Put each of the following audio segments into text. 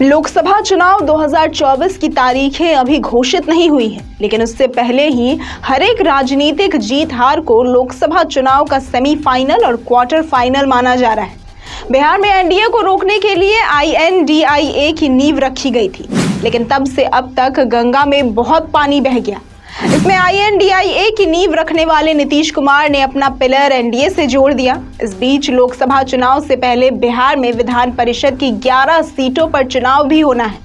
लोकसभा चुनाव 2024 की तारीखें अभी घोषित नहीं हुई हैं, लेकिन उससे पहले ही हर एक राजनीतिक जीत हार को लोकसभा चुनाव का सेमीफाइनल और क्वार्टर फाइनल माना जा रहा है। बिहार में एनडीए को रोकने के लिए INDIA की नींव रखी गई थी, लेकिन तब से अब तक गंगा में बहुत पानी बह गया। इसमें INDIA की नींव रखने वाले नीतीश कुमार ने अपना पिलर एनडीए से जोड़ दिया। इस बीच लोकसभा चुनाव से पहले बिहार में विधान परिषद की 11 सीटों पर चुनाव भी होना है।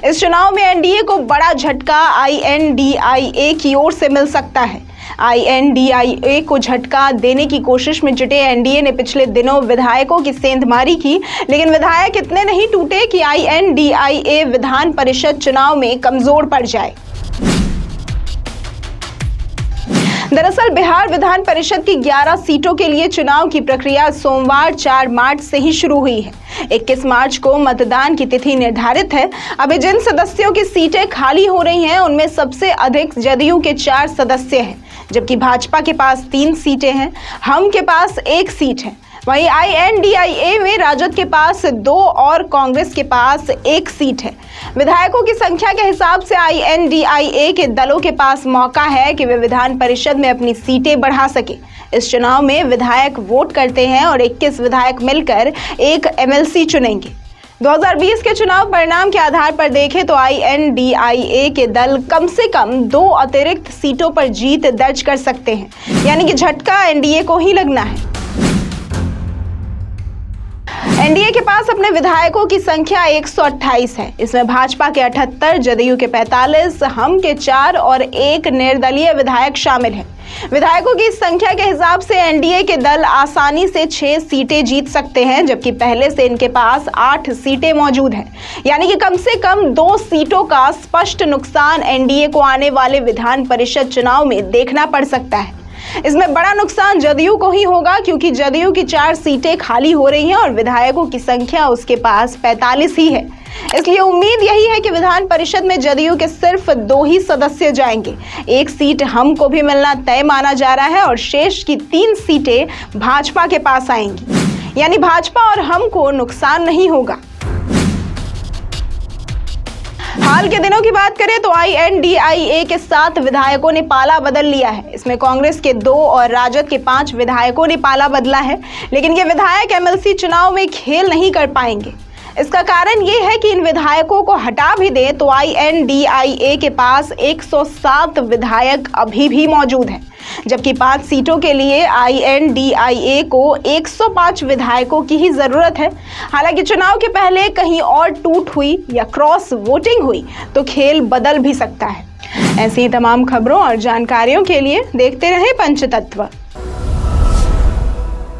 इस चुनाव में एनडीए को बड़ा झटका INDIA की ओर से मिल सकता है। INDIA को झटका देने की कोशिश में जुटे एनडीए ने पिछले दिनों विधायकों की सेंधमारी की, लेकिन विधायक इतने नहीं टूटे कि INDIA विधान परिषद चुनाव में कमजोर पड़ जाए। दरअसल बिहार विधान परिषद की 11 सीटों के लिए चुनाव की प्रक्रिया सोमवार 4 मार्च से ही शुरू हुई है। 21 मार्च को मतदान की तिथि निर्धारित है। अभी जिन सदस्यों की सीटें खाली हो रही हैं, उनमें सबसे अधिक जदयू के 4 सदस्य हैं, जबकि भाजपा के पास 3 सीटें हैं, हम के पास 1 सीट है। वहीं INDIA में राजद के पास 2 और कांग्रेस के पास 1 सीट है। विधायकों की संख्या के हिसाब से INDIA के दलों के पास मौका है कि वे विधान परिषद में अपनी सीटें बढ़ा सके। इस चुनाव में विधायक वोट करते हैं और 21 विधायक मिलकर एक MLC चुनेंगे। 2020 के चुनाव परिणाम के आधार पर देखें तो INDIA के दल कम से कम 2 अतिरिक्त सीटों पर जीत दर्ज कर सकते हैं, यानी कि झटका एनडीए को ही लगना है। एनडीए के पास अपने विधायकों की संख्या 128 है। इसमें भाजपा के 78, जदयू के 45, हम के 4 और 1 निर्दलीय विधायक शामिल हैं। विधायकों की संख्या के हिसाब से एनडीए के दल आसानी से 6 सीटें जीत सकते हैं, जबकि पहले से इनके पास 8 सीटें मौजूद हैं, यानी कि कम से कम 2 सीटों का स्पष्ट नुकसान एनडीए को आने वाले विधान परिषद चुनाव में देखना पड़ सकता है। इसमें बड़ा नुकसान जदयू को ही होगा, क्योंकि जदयू की 4 सीटें खाली हो रही हैं और विधायकों की संख्या उसके पास 45 ही है। इसलिए उम्मीद यही है कि विधान परिषद में जदयू के सिर्फ 2 ही सदस्य जाएंगे। 1 सीट हम को भी मिलना तय माना जा रहा है और शेष की 3 सीटें भाजपा के पास आएंगी, यानी भाजपा और हम को नुकसान नहीं होगा। हाल के दिनों की बात करें तो INDIA के 7 विधायकों ने पाला बदल लिया है। इसमें कांग्रेस के 2 और राजद के 5 विधायकों ने पाला बदला है, लेकिन ये विधायक MLC चुनाव में खेल नहीं कर पाएंगे। इसका कारण ये है कि इन विधायकों को हटा भी दें तो INDIA के पास 107 विधायक अभी भी मौजूद हैं, जबकि 5 सीटों के लिए INDIA को 105 विधायकों की ही जरूरत है। हालांकि चुनाव के पहले कहीं और टूट हुई या क्रॉस वोटिंग हुई तो खेल बदल भी सकता है। ऐसी ही तमाम खबरों और जानकारियों के लिए देखते रहें पंचतत्व।